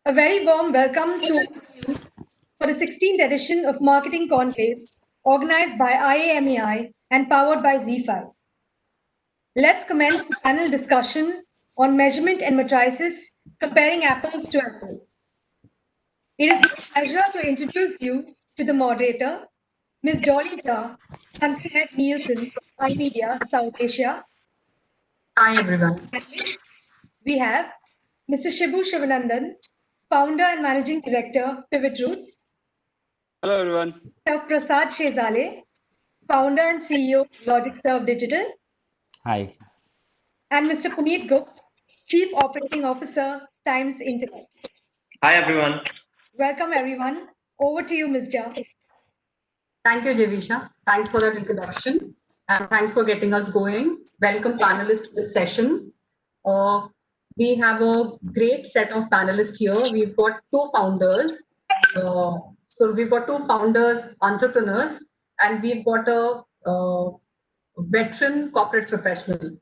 A very warm welcome to you for the 16th edition of Marketing Conclave, organized by IAMEI and powered by Z5. Let's commence the panel discussion on measurement and matrices, comparing apples to apples. It is my pleasure to introduce you to the moderator, Ms. Dolly Jha, Country Head Nielsen, iMedia, South Asia. Hi, everyone. We have Mr. Shibu Shivanandan, Founder and Managing Director, Pivot Roots. Hello, everyone. Mr. Prasad Shezale, Founder and CEO, LogicServe Digital. Hi. And Mr. Puneet Gupta, Chief Operating Officer, Times Intellect. Hi, everyone. Welcome, everyone. Over to you, Ms. Jha. Thank you, Javisha. Thanks for that introduction. And thanks for getting us going. Welcome, panelists, to this session. We have a great set of panelists here. We've got two founders. So we've got two founders, entrepreneurs, and we've got a veteran corporate professional.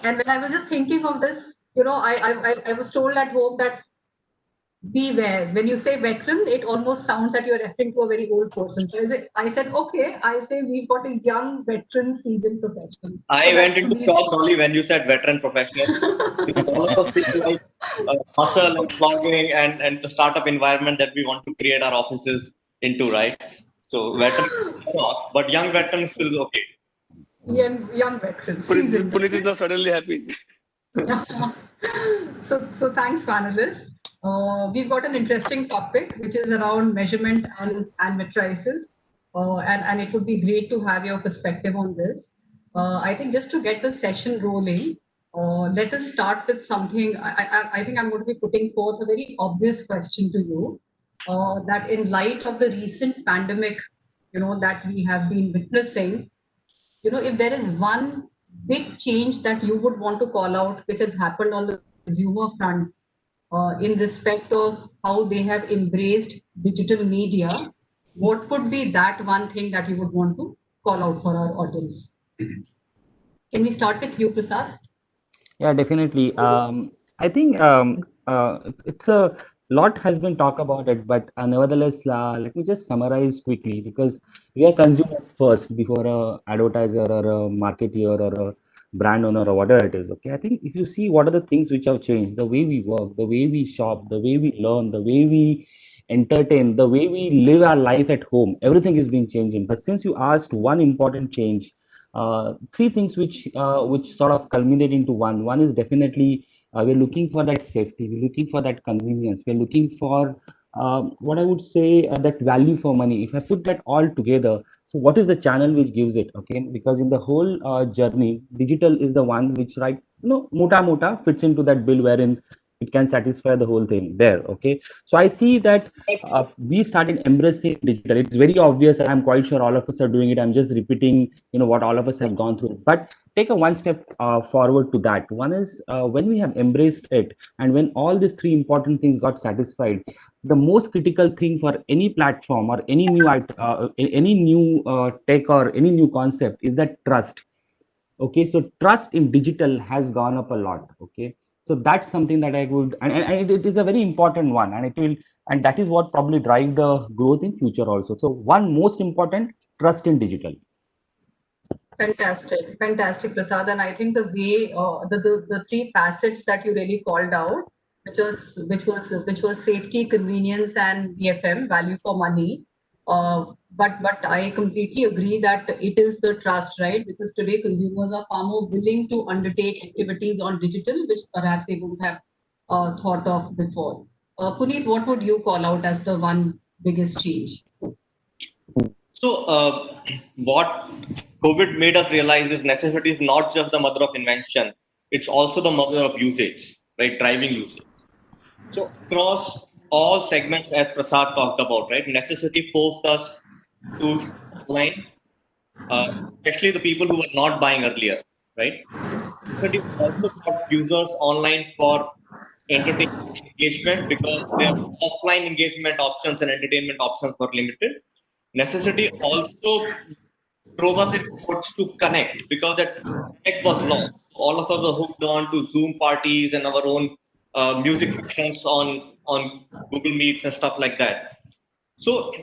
And when I was just thinking of this, I was told at home that beware. When you say veteran, it almost sounds that you're referring to a very old person. So I said, okay, I say we've got a young, veteran, seasoned professional. I went into shock only when you said veteran professional. All of us think like hustle and slogging and the startup environment that we want to create our offices into, right? So veteran, but young veteran is still okay. Young veteran. Puneet is now suddenly happy. So thanks, panelists. We've got an interesting topic, which is around measurement and matrices. And it would be great to have your perspective on this. I think just to get the session rolling, let us start with something. I think I'm going to be putting forth a very obvious question to you, that in light of the recent pandemic, that we have been witnessing, if there is one big change that you would want to call out, which has happened on the consumer front, in respect of how they have embraced digital media, what would be that one thing that you would want to call out for our audience? Can we start with you, Prasad? Yeah, definitely. I think it's a lot has been talked about it, but nevertheless, let me just summarize quickly, because we are consumers first before a advertiser or a marketer or a brand owner or whatever it is. Okay, I think if you see what are the things which have changed, the way we work, the way we shop, the way we learn, the way we entertain, the way we live our life at home, everything is being changing. But since you asked one important change, three things which sort of culminate into one. One is definitely we're looking for that safety, we're looking for that convenience, we're looking for what I would say that value for money. If I put that all together, so what is the channel which gives it? Okay, because in the whole journey, digital is the one which, right, mota fits into that bill wherein it can satisfy the whole thing there. Okay, so I see that we started embracing digital. It's very obvious, and I'm quite sure all of us are doing it. I'm just repeating what all of us have gone through, but take a one step forward to that. One is when we have embraced it, and when all these three important things got satisfied, the most critical thing for any platform or any new tech or any new concept is that trust. Okay, so trust in digital has gone up a lot. Okay, so that's something that I would, and it is a very important one, and it will, and that is what probably drive the growth in future also. So one most important, trust in digital. Fantastic, Prasad. And I think the way the three facets that you really called out, which was safety, convenience, and BFM, value for money. But I completely agree that it is the trust, right? Because today consumers are far more willing to undertake activities on digital, which perhaps they wouldn't have thought of before. Puneet, what would you call out as the one biggest change? So what COVID made us realize is necessity is not just the mother of invention, it's also the mother of usage, right? Driving usage. So across all segments, as Prasad talked about, right? Necessity forced us to online, especially the people who were not buying earlier, right? But it also brought users online for entertainment engagement because their offline engagement options and entertainment options were limited. Necessity also drove us in towards to connect because that tech was lost. all of us are hooked on to Zoom parties and our own music sections on Google Meets and stuff like that. So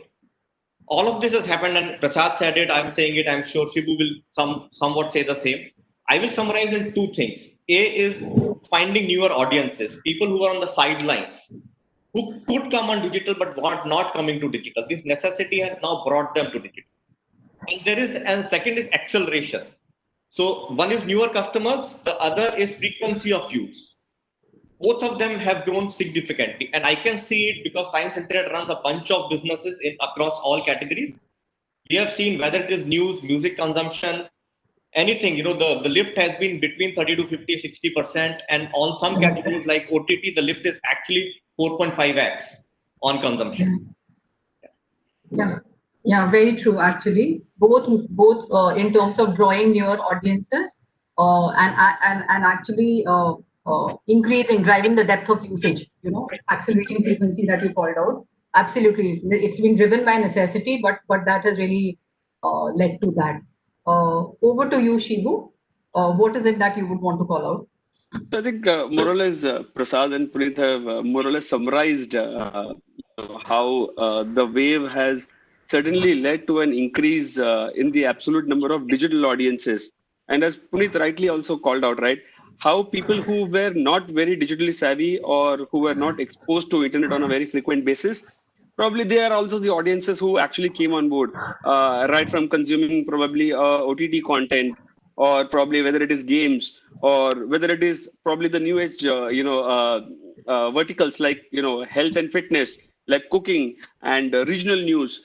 all of this has happened, and Prasad said it. I'm saying it. I'm sure Shibu will somewhat say the same. I will summarize in two things. A is finding newer audiences, people who are on the sidelines, who could come on digital but want not coming to digital. This necessity has now brought them to digital. And second is acceleration. So one is newer customers, the other is frequency of use. Both of them have grown significantly, and I can see it because Times Internet runs a bunch of businesses across all categories. We have seen whether it is news, music consumption, anything, the lift has been between 30 to 50, 60%. And on some categories like OTT, the lift is actually 4.5x on consumption. Yeah, very true. Actually, both in terms of drawing newer audiences and actually increasing, driving the depth of usage. Accelerating frequency that you called out. Absolutely, it's been driven by necessity, but that has really led to that. Over to you, Shibu. What is it that you would want to call out? I think more or less Prasad and Puneet have more or less summarized how the wave has certainly led to an increase in the absolute number of digital audiences. And as Puneet rightly also called out, right, how people who were not very digitally savvy or who were not exposed to internet on a very frequent basis, probably they are also the audiences who actually came on board, right from consuming probably OTT content, or probably whether it is games, or whether it is probably the new age, verticals like, health and fitness, like cooking and regional news.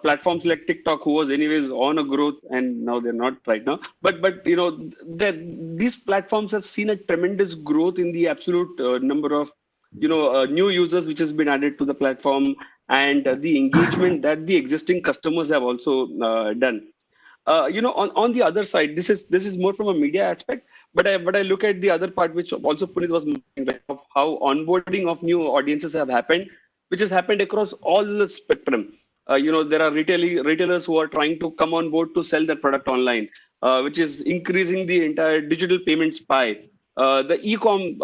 Platforms like TikTok, who was anyways on a growth, and now they're not right now. But these platforms have seen a tremendous growth in the absolute number of new users which has been added to the platform, and the engagement that the existing customers have also done. On the other side, this is more from a media aspect, but I look at the other part, which also Puneet was mentioning, like of how onboarding of new audiences have happened, which has happened across all the spectrum. There are retailers who are trying to come on board to sell their product online, which is increasing the entire digital payments pie. The e-com,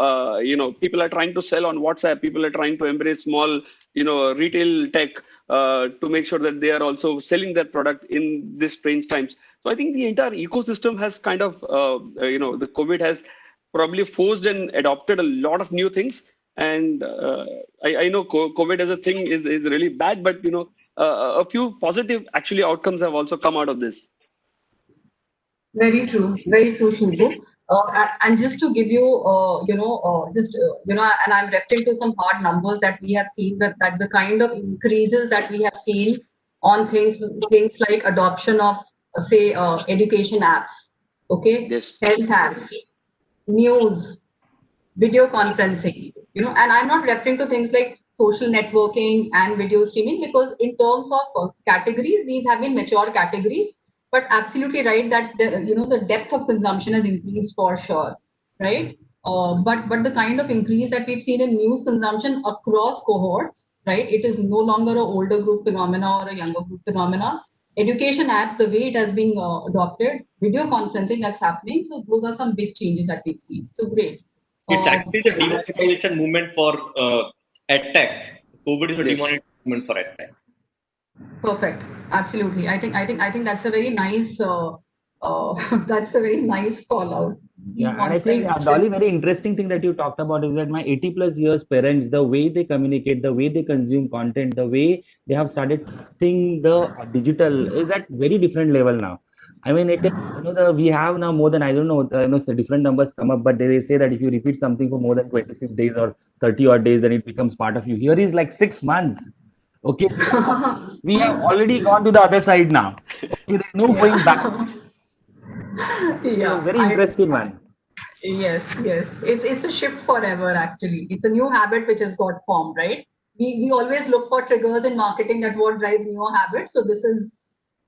people are trying to sell on WhatsApp. People are trying to embrace small, retail tech to make sure that they are also selling their product in these strange times. So I think the entire ecosystem has kind of, the COVID has probably forced and adopted a lot of new things. And I know COVID as a thing is really bad, but a few positive actually outcomes have also come out of this. Very true, Shibu. And just to give you, and I'm referring to some hard numbers that we have seen, that the kind of increases that we have seen on things like adoption of, say, education apps, okay, Yes. health apps, news, video conferencing, and I'm not referring to things like social networking and video streaming, because in terms of categories, these have been mature categories. But absolutely right that the depth of consumption has increased for sure, right? But the kind of increase that we've seen in news consumption across cohorts, right? It is no longer an older group phenomena or a younger group phenomena. Education apps, the way it has been adopted, video conferencing that's happening. So those are some big changes that we've seen. So great. It's actually the demonetization movement for EdTech. COVID is a demonetization movement for EdTech. Perfect. Absolutely. I think that's a very nice that's a very nice call out. Yeah, and I think the only very interesting thing that you talked about is that my 80 plus years parents, the way they communicate, the way they consume content, the way they have started trusting the digital is at very different level now. I mean, it is, we have now more than, I don't know, so different numbers come up, but they say that if you repeat something for more than 26 days or 30 odd days, then it becomes part of you. Here is like 6 months. Okay. We have already gone to the other side now. Okay, there's no going back. Yeah, very interesting one. Yes. It's a shift forever, actually. It's a new habit which has got formed, right? We always look for triggers in marketing, that what drives new habits. So this is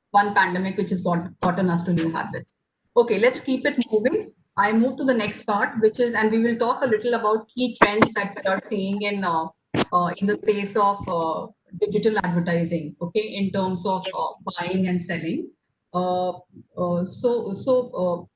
one pandemic which has gotten us to new habits. Okay, let's keep it moving. I move to the next part, which is, and we will talk a little about key trends that we are seeing in the space of digital advertising, okay, in terms of buying and selling. So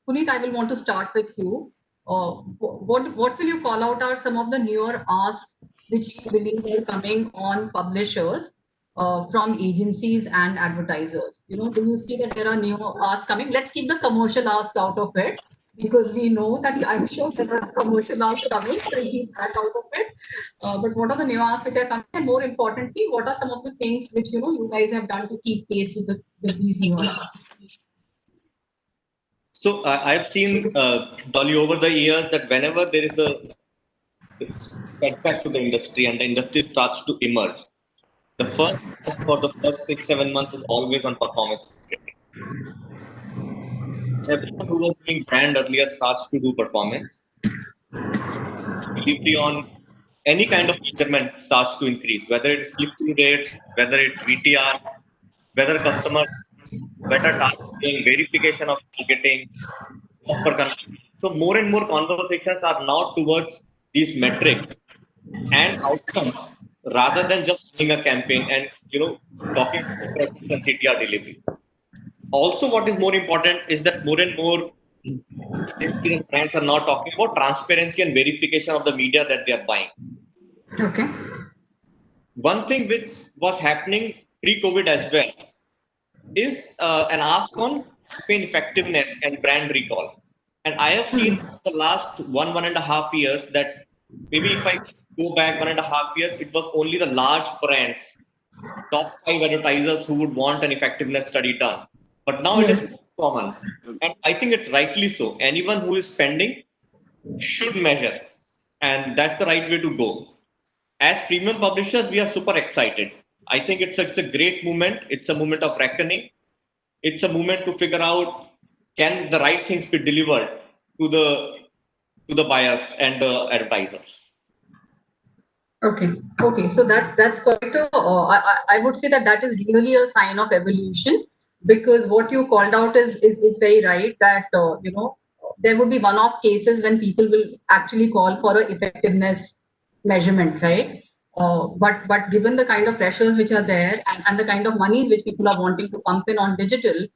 Puneet, I will want to start with you. what will you call out are some of the newer asks which you believe are coming on publishers from agencies and advertisers? You know, do you see that there are new asks coming? Let's keep the commercial asks out of it, because we know that I'm sure there are commercial asks coming, so keep that out of it. But what are the new asks which are coming, and more importantly, what are some of the things which you guys have done to keep pace with these new asks? So I've seen, Dolly, over the years that whenever there is a setback to the industry and the industry starts to emerge, the first step for the first 6-7 months is always on performance marketing. Everyone who was doing brand earlier starts to do performance. Delivery on any kind of measurement starts to increase, whether it's click-through rates, whether it's VTR, whether customers better targeting, verification of targeting, cost per conversion. So more and more conversations are now towards these metrics and outcomes rather than just running a campaign and talking about presence and CTR delivery. Also, what is more important is that more and more agencies and brands are now talking about transparency and verification of the media that they are buying. Okay. One thing which was happening pre-COVID as well is an ask on campaign effectiveness and brand recall. And I have seen the last 1.5 years that maybe if I go back 1.5 years, it was only the large brands, top 5 advertisers who would want an effectiveness study done. But now it is common. And I think it's rightly so. Anyone who is spending should measure. And that's the right way to go. As premium publishers, we are super excited. I think it's a great movement. It's a moment of reckoning. It's a moment to figure out, can the right things be delivered to the buyers and the advertisers. Okay. So that's quite I would say that is really a sign of evolution, because what you called out is very right, that there would be one-off cases when people will actually call for a effectiveness measurement, right? But given the kind of pressures which are there, and the kind of monies which people are wanting to pump in on digital,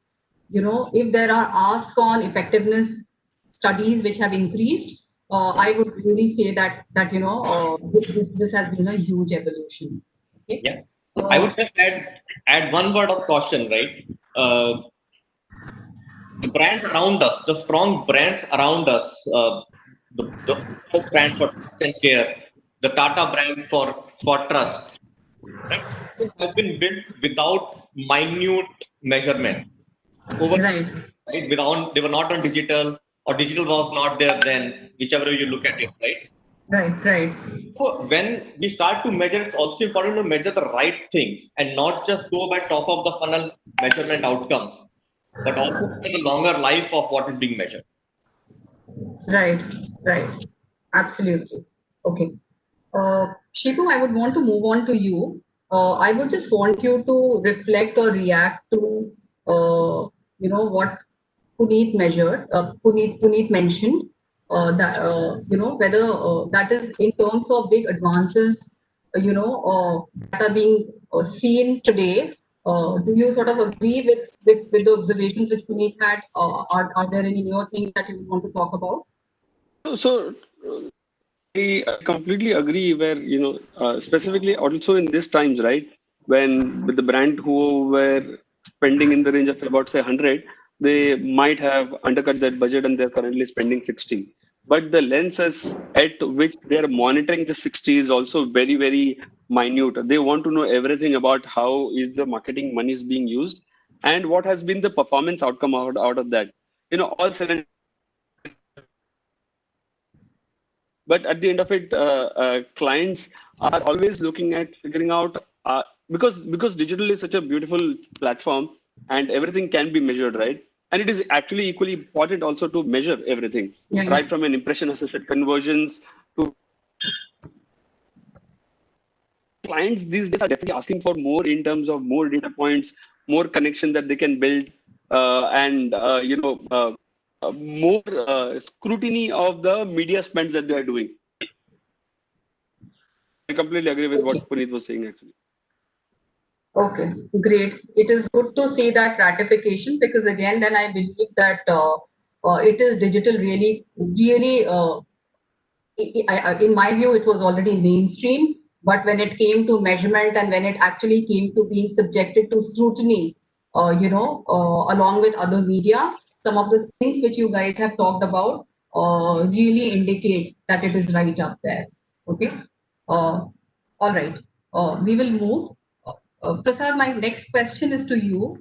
if there are asks on effectiveness studies which have increased, I would really say that this has been a huge evolution. Okay? Yeah, I would just add one word of caution, right? The brands around us, the strong brands around us, the brand for trust and care, the Tata brand for trust, right? Have been built without minute measurement. Right. Without, they were not on digital, or digital was not there then, whichever way you look at it, right? Right. So when we start to measure, it's also important to measure the right things and not just go by top of the funnel measurement outcomes, but also the longer life of what is being measured. Right. Absolutely. Okay. Shivu, I would want to move on to you. I would just want you to reflect or react to what Puneet measured, Puneet mentioned, that whether that is in terms of big advances, that are being seen today. Do you sort of agree with the observations which Puneet had? Are there any newer things that you want to talk about? So I completely agree. Where specifically also in these times, right, when with the brand who were spending in the range of about say 100, they might have undercut that budget and they're currently spending 60. But the lenses at which they're monitoring the 60 is also very, very minute. They want to know everything about how is the marketing money is being used and what has been the performance outcome out of that. All seven. But at the end of it, clients are always looking at figuring out, because digital is such a beautiful platform and everything can be measured, right? And it is actually equally important also to measure everything, right from an impression assisted conversions to clients these days are definitely asking for more in terms of more data points, more connection that they can build, and more scrutiny of the media spends that they are doing. I completely agree with what Puneet was saying, actually. Okay, great. It is good to see that ratification, because again, then I believe that it is digital really, really, in my view, it was already mainstream. But when it came to measurement and when it actually came to being subjected to scrutiny, along with other media, some of the things which you guys have talked about really indicate that it is right up there. Okay. All right. We will move. Prasad, my next question is to you.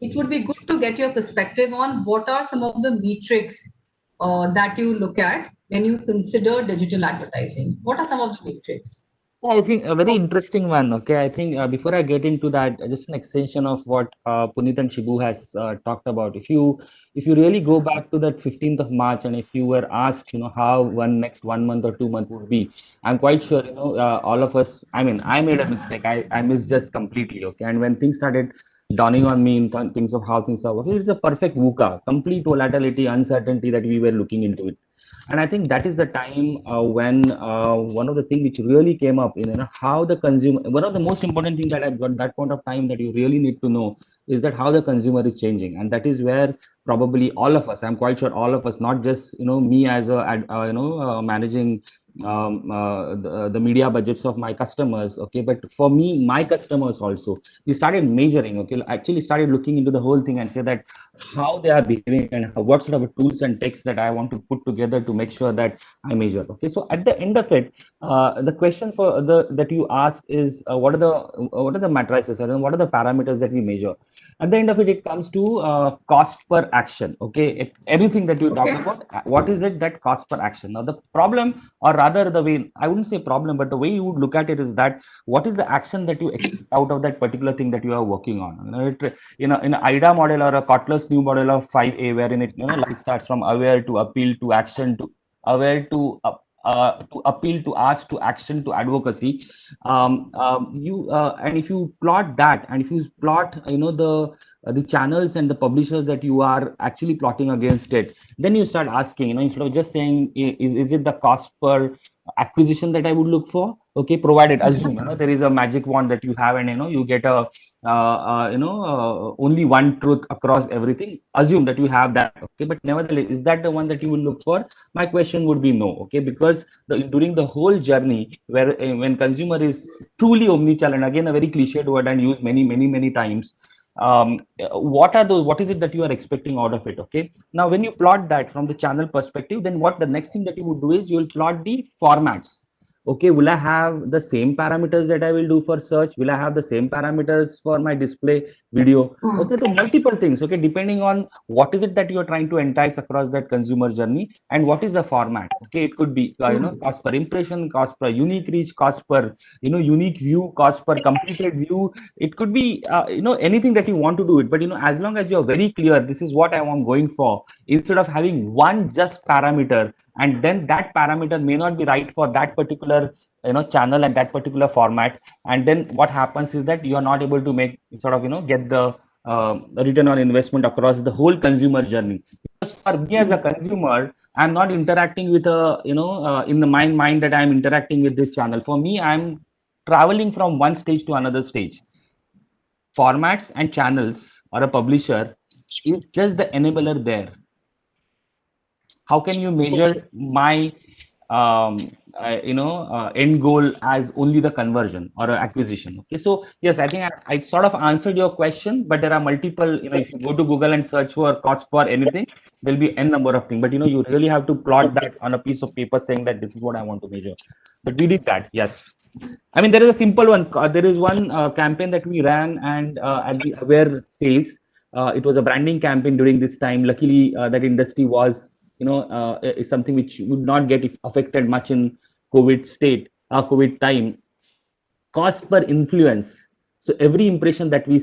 It would be good to get your perspective on what are some of the metrics that you look at when you consider digital advertising. What are some of the metrics? Yeah, I think a very interesting one. Okay, I think before I get into that, just an extension of what Puneet and Shibu has talked about. If you really go back to that 15th of March, and if you were asked, how next 1 month or 2 month would be, I'm quite sure, all of us. I mean, I made a mistake. I misjudged completely. Okay, and when things started dawning on me in things of how things are working, it's a perfect VUCA, complete volatility, uncertainty that we were looking into it. And I think that is the time when one of the things which really came up in how the consumer, one of the most important thing that at that point of time that you really need to know is that how the consumer is changing. And that is where probably all of us, I'm quite sure all of us, not just me as a managing the media budgets of my customers, okay, but for me, my customers also, we started measuring, okay, actually started looking into the whole thing and say that how they are behaving and what sort of tools and texts that I want to put together to make sure that I measure. Okay, so at the end of it, the question for that you ask is what are the matrices or what are the parameters that we measure? At the end of it, it comes to cost per action. Okay, everything that you talk about, what is it that cost per action? Now the problem, or rather the way, I wouldn't say problem, but the way you would look at it is that what is the action that you expect out of that particular thing that you are working on? In an IDA model or a Kotler's new model of 5A, wherein it life starts from aware to appeal to action to aware to appeal to ask to action to advocacy. And if you plot that, and if you plot the channels and the publishers that you are actually plotting against it, then you start asking, instead of just saying is it the cost per acquisition that I would look for? Okay, provided, assume there is a magic wand that you have, and you get a only one truth across everything. Assume that you have that, okay, but nevertheless, is that the one that you will look for? My question would be no. Okay, because during the whole journey, where when consumer is truly omnichannel, and again a very cliched word and used many times, what is it that you are expecting out of it? Okay, now when you plot that from the channel perspective, then what the next thing that you would do is you will plot the formats. Okay, will I have the same parameters that I will do for search? Will I have the same parameters for my display video? Okay, so multiple things, okay, depending on what is it that you are trying to entice across that consumer journey and what is the format. Okay, it could be cost per impression, cost per unique reach, cost per unique view, cost per completed view. It could be anything that you want to do it, but as long as you're very clear, this is what I am going for, instead of having one just parameter, and then that parameter may not be right for that particular channel and that particular format, and then what happens is that you are not able to make sort of get the return on investment across the whole consumer journey. Because for me as a consumer, I'm not interacting with a in the mind that I'm interacting with this channel. For me, I'm traveling from one stage to another stage. Formats and channels or a publisher is just the enabler there. How can you measure my end goal as only the conversion or acquisition? Okay, so yes, I think I sort of answered your question, but there are multiple, if you go to Google and search for cost for anything, there'll be n number of things, but you really have to plot that on a piece of paper saying that this is what I want to measure. But we did that. Yes, I mean, there is a simple one. There is one campaign that we ran, and at the aware phase, it was a branding campaign during this time. Luckily, that industry was is something which would not get affected much in COVID time. Cost per influence. So every impression that we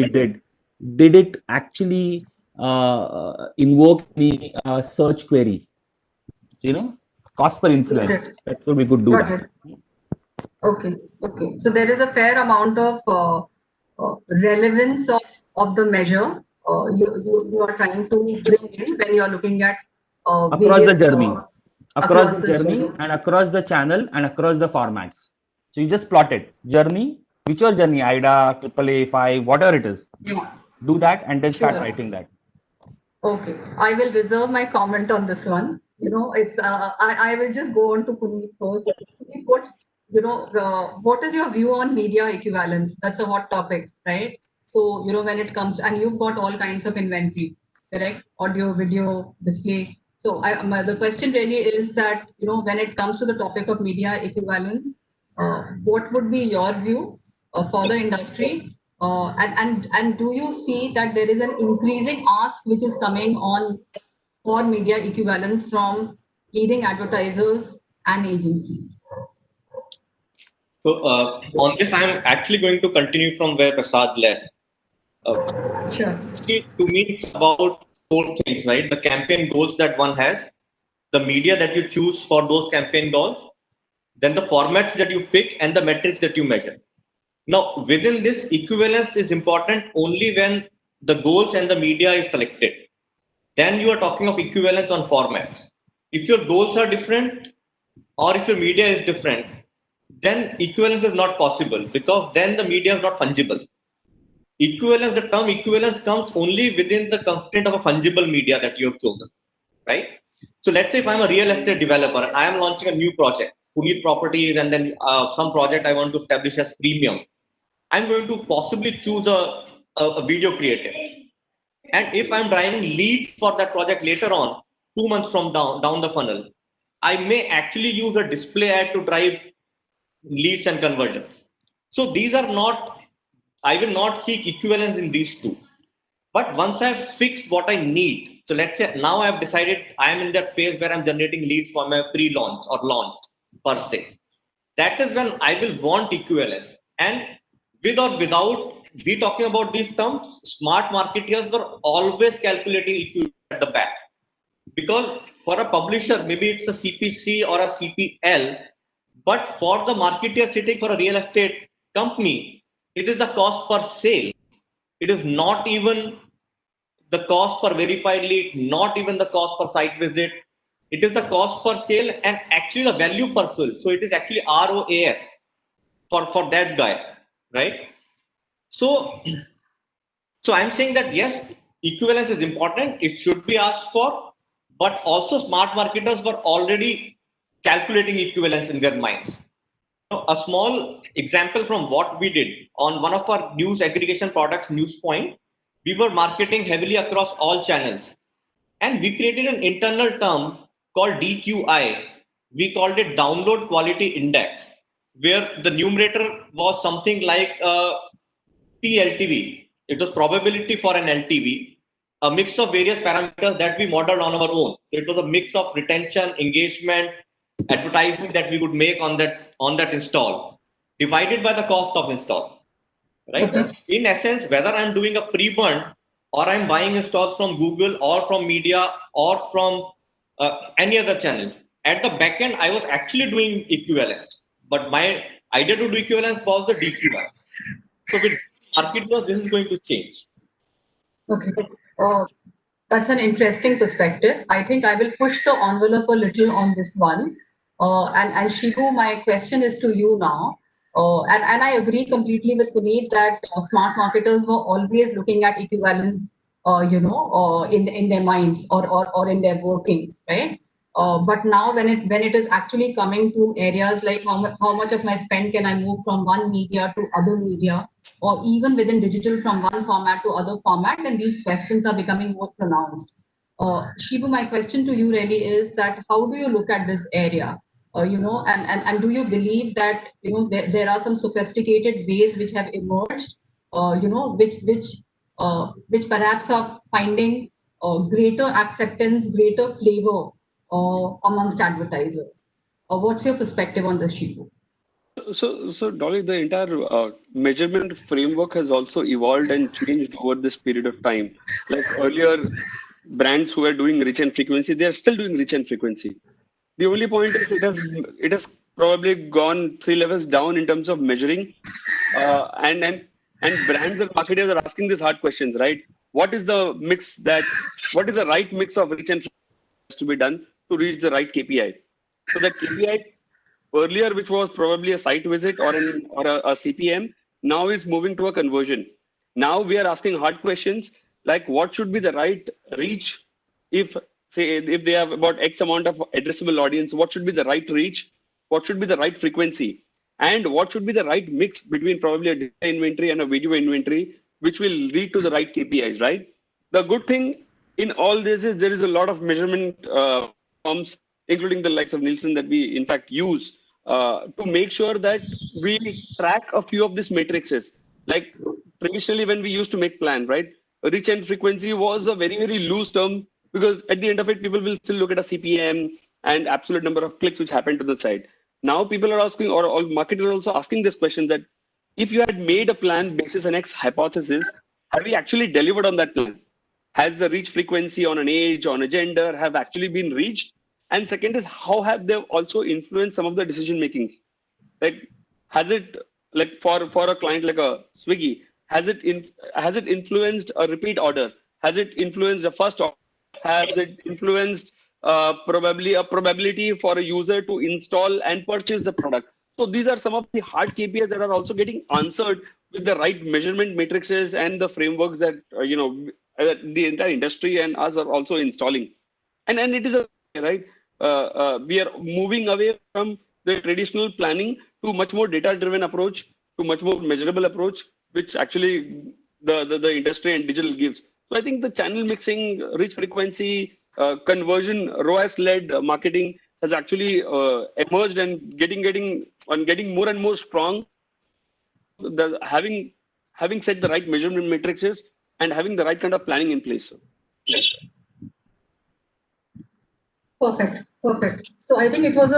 did it actually invoke the search query? So, cost per influence. That's what we could do. Got it. Okay. So there is a fair amount of relevance of the measure you are trying to bring in when you are looking at across the journey, and across the channel and across the formats. So you just plot it. Journey, whichever journey, IDA, AAA, 5, whatever it is. Yeah. Do that and then start writing that. Okay, I will reserve my comment on this one. It's I will just go on to Puneet first. Puneet, what is your view on media equivalence? That's a hot topic, right? So, when it comes, and you've got all kinds of inventory, correct? Audio, video, display. So, the question really is that, when it comes to the topic of media equivalence, what would be your view for the industry? And do you see that there is an increasing ask which is coming on for media equivalence from leading advertisers and agencies? So on this, I'm actually going to continue from where Prasad left. Sure. See, to me, it's about four things, right? The campaign goals that one has, the media that you choose for those campaign goals, then the formats that you pick, and the metrics that you measure. Now, within this, equivalence is important only when the goals and the media is selected. Then you are talking of equivalence on formats. If your goals are different or if your media is different, then equivalence is not possible because then the media is not fungible. Equivalence, the term equivalence comes only within the constraint of a fungible media that you have chosen, right? So let's say if I'm a real estate developer, I am launching a new project, Puneet Properties, and then some project I want to establish as premium. I'm going to possibly choose a video creative. And if I'm driving leads for that project later on, 2 months from down the funnel, I may actually use a display ad to drive leads and conversions. So these are not, I will not seek equivalence in these two. But once I've fixed what I need, so let's say now I've decided I am in that phase where I'm generating leads for my pre-launch or launch per se. That is when I will want equivalence. And with or without we talking about these terms, smart marketers were always calculating equivalence at the back. Because for a publisher, maybe it's a CPC or a CPL, but for the marketer sitting for a real estate company, it is the cost per sale. It is not even the cost per verified lead, not even the cost per site visit. It is the cost per sale and actually the value per sale. So it is actually ROAS for that guy, right? So, so I'm saying that yes, equivalence is important. It should be asked for, but also smart marketers were already calculating equivalence in their minds. A small example from what we did on one of our news aggregation products, NewsPoint, we were marketing heavily across all channels. And we created an internal term called DQI. We called it Download Quality Index, where the numerator was something like PLTV. It was probability for an LTV, a mix of various parameters that we modeled on our own. So it was a mix of retention, engagement, advertising that we would make on that install, divided by the cost of install. Right? Okay. In essence, whether I'm doing a pre-burn or I'm buying installs from Google or from media or from any other channel, at the back end, I was actually doing equivalence. But my idea to do equivalence was the DQI. So with marketers, this is going to change. Okay. That's an interesting perspective. I think I will push the envelope a little on this one. And Shivu, my question is to you now. And I agree completely with Puneet that smart marketers were always looking at equivalence, in their minds or in their workings, right? But now when it is actually coming to areas like how much of my spend can I move from one media to other media, or even within digital from one format to other format, then these questions are becoming more pronounced. Shivu, my question to you really is that how do you look at this area? And do you believe that there are some sophisticated ways which have emerged, which perhaps are finding greater acceptance, greater flavor amongst advertisers? What's your perspective on this, Shivu? So Dolly, the entire measurement framework has also evolved and changed over this period of time. Like earlier, brands who were doing reach and frequency, they are still doing reach and frequency. The only point is it has probably gone 3 levels down in terms of measuring, and brands and marketers are asking these hard questions, right? What is the right mix of reach and frequency to be done to reach the right KPI? So the KPI earlier, which was probably a site visit or a CPM, now is moving to a conversion. Now we are asking hard questions. like what should be the right reach. If say if they have about X amount of addressable audience, what should be the right reach? What should be the right frequency? And what should be the right mix between probably a data inventory and a video inventory, which will lead to the right KPIs, right? The good thing in all this is there is a lot of measurement forms, including the likes of Nielsen, that we in fact use to make sure that we track a few of these matrices. Like traditionally, when we used to make plan, right? Reach and frequency was a very, very loose term, because at the end of it, people will still look at a CPM and absolute number of clicks which happened to the site. Now people are asking, or all marketers are also asking this question, that if you had made a plan basis an X hypothesis, have we actually delivered on that plan? Has the reach frequency on an age, on a gender have actually been reached? And second is, how have they also influenced some of the decision makings? Like, has it, like for a client like a Swiggy, has it influenced a repeat order? Has it influenced a first order? Has it influenced probably a probability for a user to install and purchase the product? So these are some of the hard KPIs that are also getting answered with the right measurement matrices and the frameworks that the entire industry and us are also installing. And it is a right. We are moving away from the traditional planning to much more data-driven approach, to much more measurable approach, which actually the industry and digital gives. So I think the channel mixing, reach frequency, conversion, ROAS-led marketing has actually emerged and getting more and more strong. Having set the right measurement matrices and having the right kind of planning in place. So, yes. Perfect. So I think it was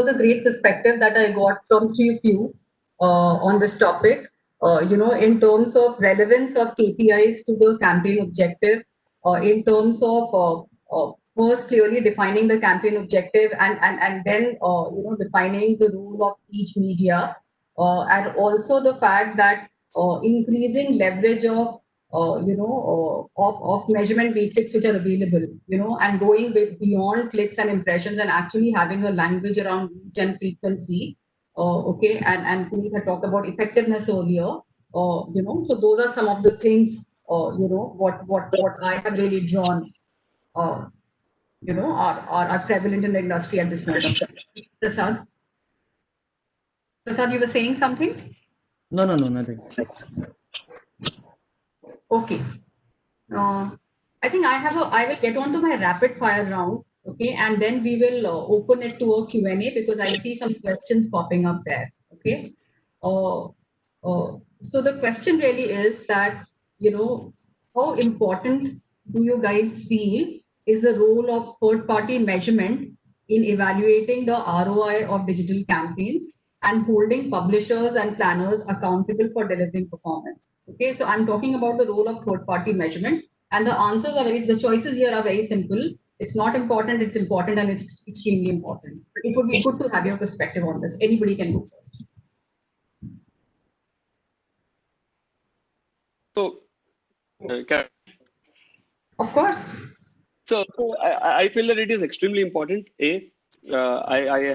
a great perspective that I got from three of you on this topic. In terms of relevance of KPIs to the campaign objective, in terms of first clearly defining the campaign objective, and then defining the role of each media, and also the fact that increasing leverage of of measurement matrix which are available, and going beyond clicks and impressions and actually having a language around reach and frequency. Okay, and Puneet had talked about effectiveness earlier. So those are some of the things. What I have really drawn. Are prevalent in the industry at this point of time. Prasad, you were saying something? No, nothing. Okay. I think I will get on to my rapid fire round. Okay. And then we will open it to a Q&A, because I see some questions popping up there. Okay. So the question really is that, how important do you guys feel is the role of third-party measurement in evaluating the ROI of digital campaigns and holding publishers and planners accountable for delivering performance? Okay, so I'm talking about the role of third-party measurement, and the choices here are very simple. It's not important, it's important, and it's extremely important. It would be good to have your perspective on this. Anybody can go first. So, of course. So I feel that it is extremely important. I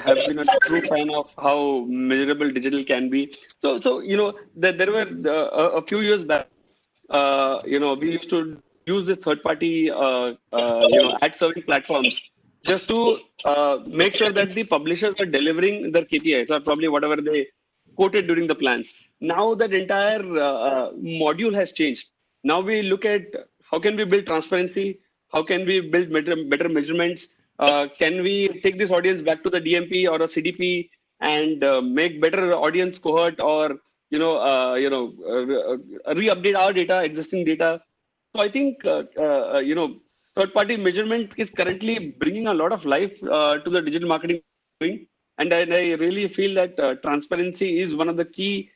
have been a true fan of how measurable digital can be. So there were a few years back, we used to use this third-party, ad serving platforms just to make sure that the publishers are delivering their KPIs, or probably whatever they quoted during the plans. Now that entire module has changed. Now we look at how can we build transparency, how can we build better measurements, can we take this audience back to the DMP or a CDP and make better audience cohort, or re-update our data, existing data. So I think third-party measurement is currently bringing a lot of life to the digital marketing, and I really feel that transparency is one of the key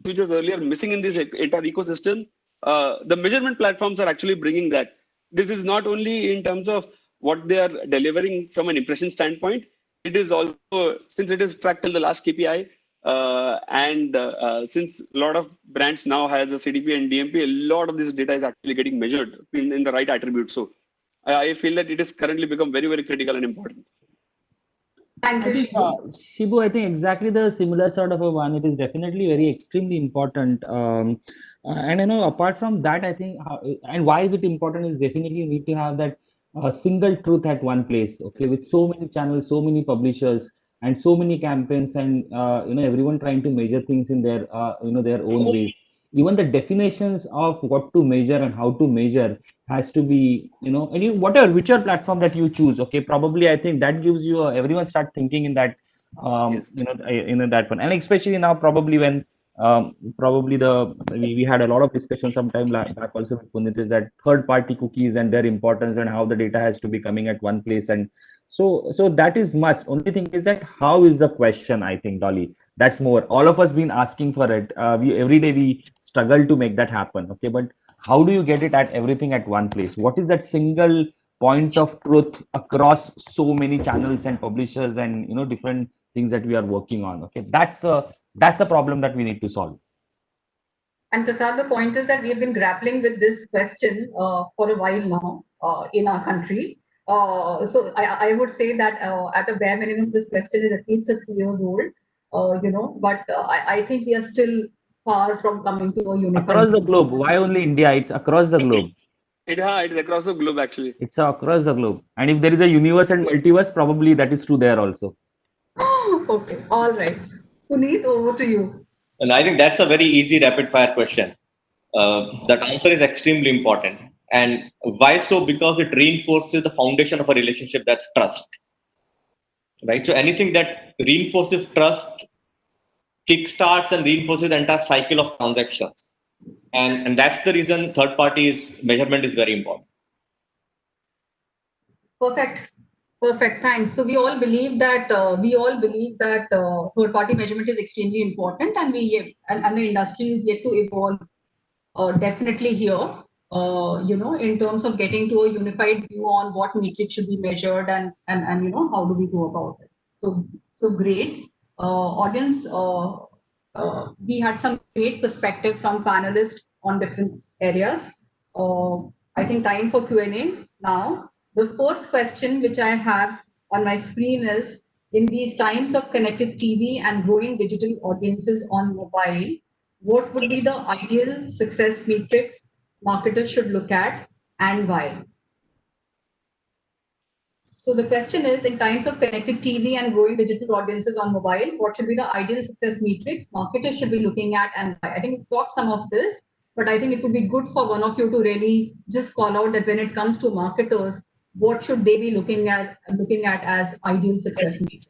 which was earlier missing in this entire ecosystem. The measurement platforms are actually bringing that. This is not only in terms of what they are delivering from an impression standpoint. It is also, since it is tracked till the last KPI, and since a lot of brands now has a CDP and DMP, a lot of this data is actually getting measured in the right attributes. So I feel that it has currently become very, very critical and important. Thank I you, think, Shibu. Shibu, I think exactly the similar sort of a one. It is definitely very extremely important. And apart from that, I think, and why is it important is definitely you need to have that single truth at one place. Okay, with so many channels, so many publishers, and so many campaigns, and everyone trying to measure things in their their own ways. Even the definitions of what to measure and how to measure has to be any whatever whichever platform that you choose. Okay, probably I think that gives you everyone start thinking in that Yes. that one, and especially now probably when probably we had a lot of discussion sometime back also with Punit, is that third party cookies and their importance and how the data has to be coming at one place. And so that is must. Only thing is that how is the question, I think, Dolly, that's more all of us been asking for it. We every day we struggle to make that happen. Okay, but how do you get it at everything at one place? What is that single point of truth across so many channels and publishers and different things that we are working on? Okay, that's a problem that we need to solve. And Prasad, the point is that we have been grappling with this question for a while now in our country. So I would say that at a bare minimum, this question is at least 3 years old, but I think we are still far from coming to a unified Across the view. globe, why only India? It's across the globe. It's across the globe actually. It's across the globe, and if there is a universe and multiverse, probably that is true there also. Okay, all right. Puneet, over to you. And I think that's a very easy rapid fire question. That answer is extremely important. And why so? Because it reinforces the foundation of a relationship, that's trust, right? So anything that reinforces trust kickstarts and reinforces the entire cycle of transactions. And that's the reason third parties measurement is very important. Perfect. Perfect. Thanks. So we all believe that third-party measurement is extremely important, and and the industry is yet to evolve. Definitely here, in terms of getting to a unified view on what metrics should be measured and how do we go about it. So great. Audience, we had some great perspective from panelists on different areas. I think time for Q&A now. The first question which I have on my screen is, in these times of connected TV and growing digital audiences on mobile, what would be the ideal success matrix marketers should look at and why? So the question is, in times of connected TV and growing digital audiences on mobile, what should be the ideal success matrix marketers should be looking at and why? I think we talked some of this, but I think it would be good for one of you to really just call out that when it comes to marketers, what should they be looking at as ideal success matrix?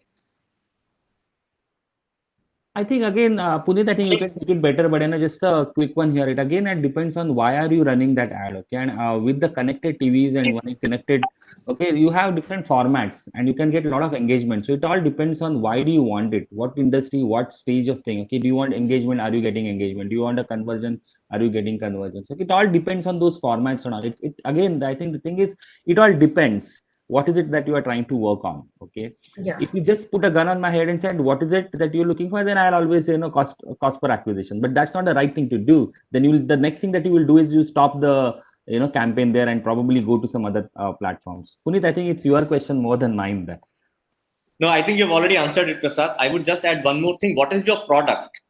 I think again, Puneet, I think you can take it better, but just a quick one here. It depends on why are you running that ad, okay? And with the connected TVs and when it connected, okay, you have different formats and you can get a lot of engagement. So it all depends on why do you want it, what industry, what stage of thing. Okay, do you want engagement? Are you getting engagement? Do you want a conversion? Are you getting conversion? So it all depends on those formats and all. It again, I think the thing is, it all depends. What is it that you are trying to work on? Okay, Yeah. if you just put a gun on my head and said what is it that you're looking for, then I'll always say cost per acquisition, but that's not the right thing to do. Then the next thing that you will do is you stop the campaign there and probably go to some other platforms. Puneet, I think it's your question more than mine there. No, I think you've already answered it, Prasad. I would just add one more thing. What is your product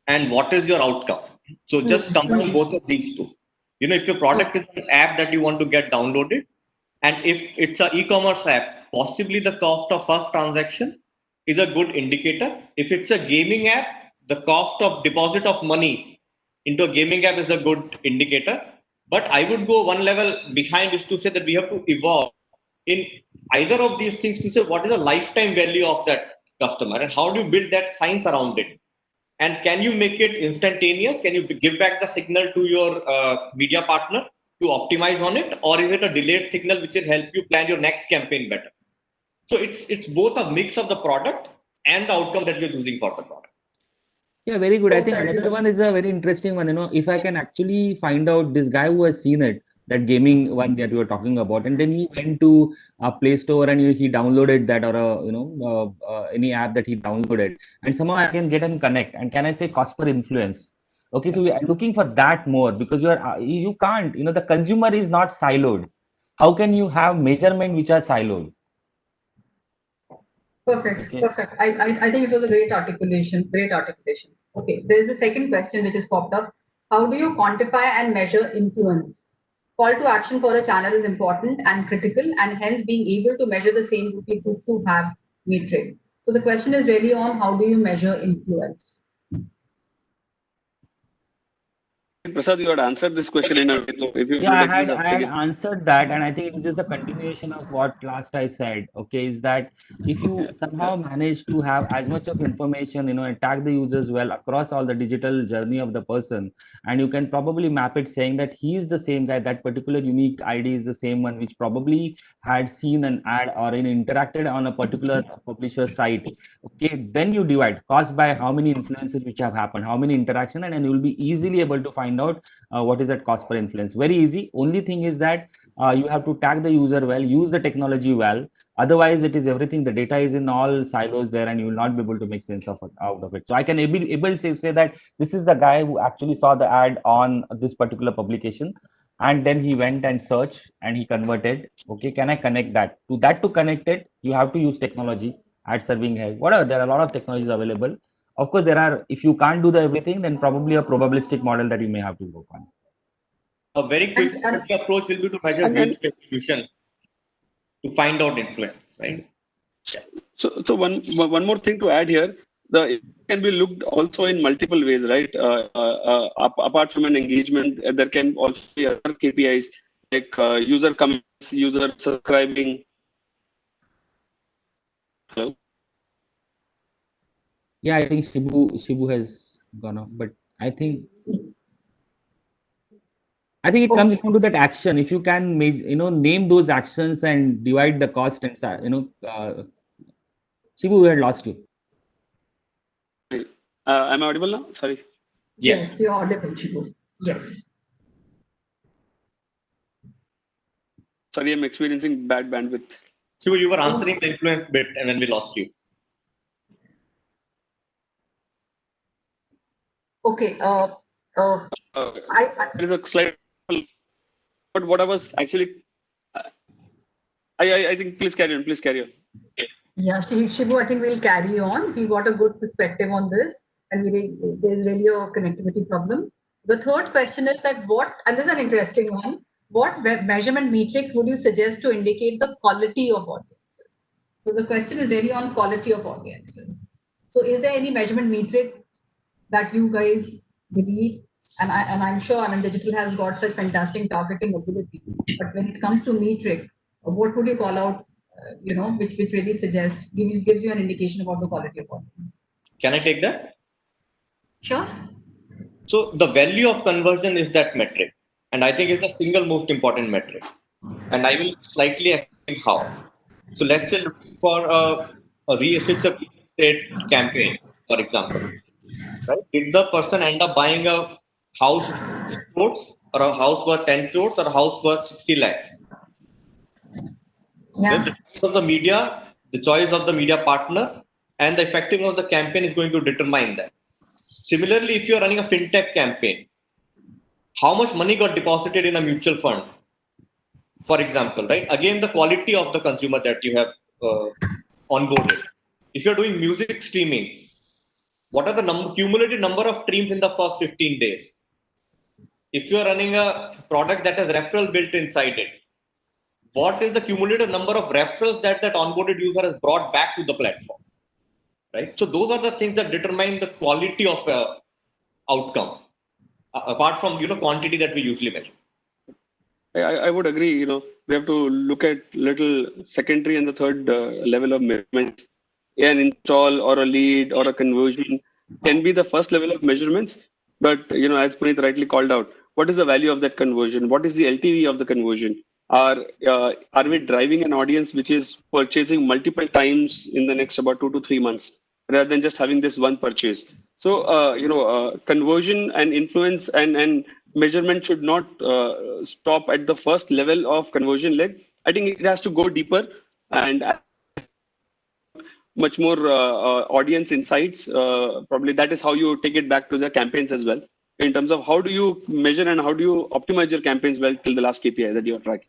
and what is your outcome? So just combine both of these two. If your product is an app that you want to get downloaded, and if it's an e-commerce app, possibly the cost of first transaction is a good indicator. If it's a gaming app, the cost of deposit of money into a gaming app is a good indicator. But I would go one level behind is to say that we have to evolve in either of these things to say what is the lifetime value of that customer and how do you build that science around it. And can you make it instantaneous? Can you give back the signal to your media partner to optimize on it, or is it a delayed signal which will help you plan your next campaign better? So it's both a mix of the product and the outcome that you're choosing for the product. Yeah, very good. I think another one is a very interesting one. If I can actually find out this guy who has seen it, that gaming one that you were talking about, and then he went to a Play Store and he downloaded that, or any app that he downloaded, and somehow I can get and connect. And can I say cost per influence? Okay, so we are looking for that more because you can't, the consumer is not siloed. How can you have measurement which are siloed? Perfect. Okay. Perfect. I think it was a great articulation. Great articulation. Okay. There's a second question which has popped up. How do you quantify and measure influence? Call to action for a channel is important and critical, and hence being able to measure the same would be good to have metric. So the question is really on how do you measure influence? Prasad, you had answered this question in a way. So if you Yeah, would like to I had again. answered that, and I think it is just a continuation of what last I said. Okay, is that if you somehow manage to have as much of information, and tag the users well across all the digital journey of the person, and you can probably map it saying that he is the same guy, that particular unique ID is the same one, which probably had seen an ad or interacted on a particular publisher site. Okay, then you divide cost by how many influences which have happened, how many interaction, and you will be easily able to find out what is that cost per influence. Very easy. Only thing is that you have to tag the user well, use the technology well. Otherwise, it is everything. The data is in all silos there, and you will not be able to make sense of it, out of it. So I can able to say that this is the guy who actually saw the ad on this particular publication, and then he went and searched and he converted. Okay, can I connect that to that? To connect it, you have to use technology, ad serving, whatever. There are a lot of technologies available. Of course, there are, if you can't do the everything, then probably a probabilistic model that you may have to work on. A very quick approach will be to measure And- views distribution to find out influence, right? So one more thing to add here, it can be looked also in multiple ways, right? Apart from an engagement, there can also be other KPIs like user comments, user subscribing. Hello. Yeah, I think Shibu has gone off, but I think it comes down to that action. If you can name those actions and divide the cost and Shibu, we had lost you. Am I audible now? Sorry. Yes, you're audible, Shibu. Yes. Sorry, I'm experiencing bad bandwidth. So you were answering the influence bit and then we lost you. Okay. There is a slight, but what I was actually, I think please carry on. Please carry on. Yeah, Shibu, I think we'll carry on. He got a good perspective on this, and there's really a connectivity problem. The third question is that and this is an interesting one, what measurement metrics would you suggest to indicate the quality of audiences? So the question is really on quality of audiences. So is there any measurement metric that you guys believe? And I'm sure, digital has got such fantastic targeting ability, but when it comes to metric, what would you call out? Which really suggests gives you an indication about the quality of audience. Can I take that? Sure. So the value of conversion is that metric, and I think it's the single most important metric. And I will slightly explain how. So let's say looking for a real estate campaign, for example, right? Did the person end up buying a house worth 6 crores, or a house worth 10 crores, or a house worth 60 lakhs? Yeah. Then the choice of the media partner, and the effectiveness of the campaign is going to determine that. Similarly, if you are running a fintech campaign, how much money got deposited in a mutual fund, for example, right? Again, the quality of the consumer that you have onboarded. If you're doing music streaming, what are the cumulative number of streams in the first 15 days? If you are running a product that has referral built inside it, what is the cumulative number of referrals that onboarded user has brought back to the platform, right? So those are the things that determine the quality of outcome, apart from quantity that we usually measure. I would agree. We have to look at little secondary and the third level of measurements. An install or a lead or a conversion can be the first level of measurements, but as Puneet rightly called out, what is the value of that conversion? What is the LTV of the conversion? Are we driving an audience which is purchasing multiple times in the next about 2 to 3 months, rather than just having this one purchase? So conversion and influence and measurement should not stop at the first level of conversion leg. I think it has to go deeper and much more audience insights. Probably that is how you take it back to the campaigns as well, in terms of how do you measure and how do you optimize your campaigns well till the last KPI that you're tracking.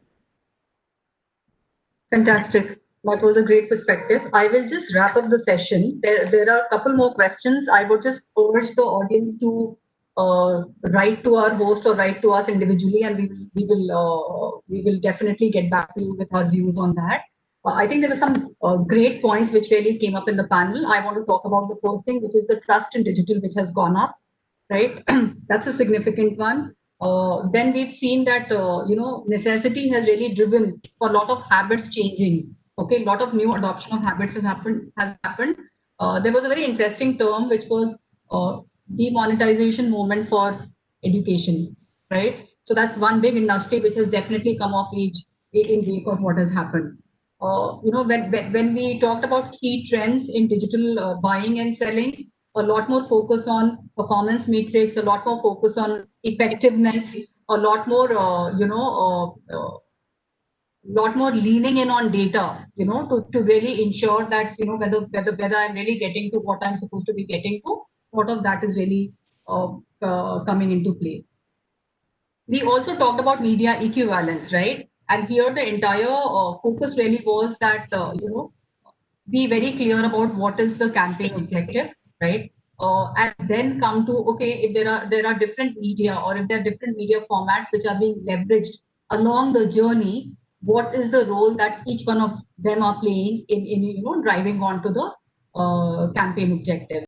Fantastic. That was a great perspective. I will just wrap up the session. There are a couple more questions. I would just urge the audience to write to our host or write to us individually, and we will definitely get back to you with our views on that. I think there were some great points which really came up in the panel. I want to talk about the first thing, which is the trust in digital, which has gone up, right? That's a significant one. Then we've seen that necessity has really driven for a lot of habits changing. Okay, a lot of new adoption of habits has happened. There was a very interesting term which was demonetization movement for education, right? So that's one big industry which has definitely come of age in wake of what has happened. When we talked about key trends in digital buying and selling, a lot more focus on performance metrics, a lot more focus on effectiveness, a lot more, lot more leaning in on data, to really ensure that, whether I'm really getting to what I'm supposed to be getting to, what of that is really coming into play. We also talked about media equivalence, right? And here the entire focus really was that, be very clear about what is the campaign objective, right? And then come to, okay, if there are different media, or if there are different media formats which are being leveraged along the journey, what is the role that each one of them are playing in driving on to the campaign objective?